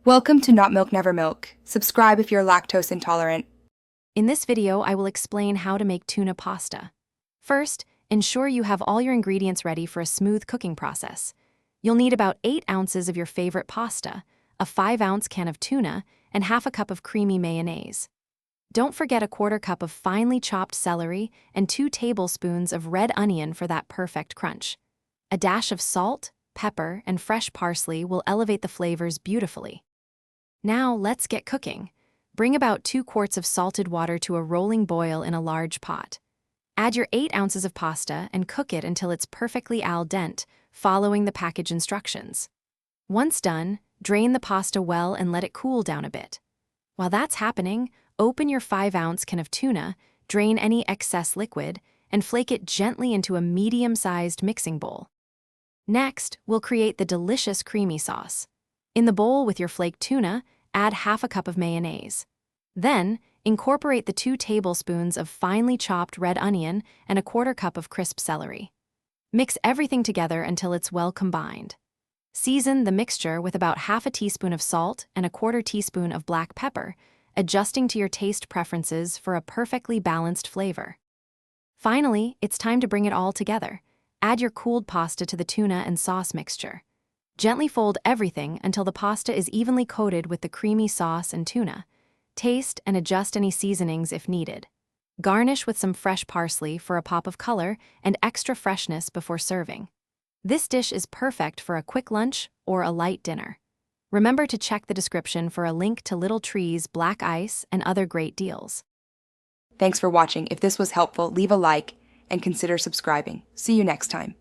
Welcome to Not Milk Never Milk. Subscribe if you're lactose intolerant. In this video, I will explain how to make tuna pasta. First, ensure you have all your ingredients ready for a smooth cooking process. You'll need about 8 ounces of your favorite pasta, a 5-ounce can of tuna, and half a cup of creamy mayonnaise. Don't forget a 1/4 cup of finely chopped celery and 2 tablespoons of red onion for that perfect crunch. A dash of salt, pepper, and fresh parsley will elevate the flavors beautifully. Now let's get cooking. Bring about 2 quarts of salted water to a rolling boil in a large pot. Add your 8 ounces of pasta and cook it until it's perfectly al dente, following the package instructions. Once done, drain the pasta well and let it cool down a bit. While that's happening, open your 5-ounce can of tuna, drain any excess liquid, and flake it gently into a medium-sized mixing bowl. Next, we'll create the delicious creamy sauce. In the bowl with your flaked tuna, add half a cup of mayonnaise. Then, incorporate the 2 tablespoons of finely chopped red onion and a 1/4 cup of crisp celery. Mix everything together until it's well combined. Season the mixture with about half a teaspoon of salt and a 1/4 teaspoon of black pepper, adjusting to your taste preferences for a perfectly balanced flavor. Finally, it's time to bring it all together. Add your cooled pasta to the tuna and sauce mixture. Gently fold everything until the pasta is evenly coated with the creamy sauce and tuna. Taste and adjust any seasonings if needed. Garnish with some fresh parsley for a pop of color and extra freshness before serving. This dish is perfect for a quick lunch or a light dinner. Remember to check the description for a link to Little Tree's black ice and other great deals. Thanks for watching. If this was helpful, leave a like and consider subscribing. See you next time.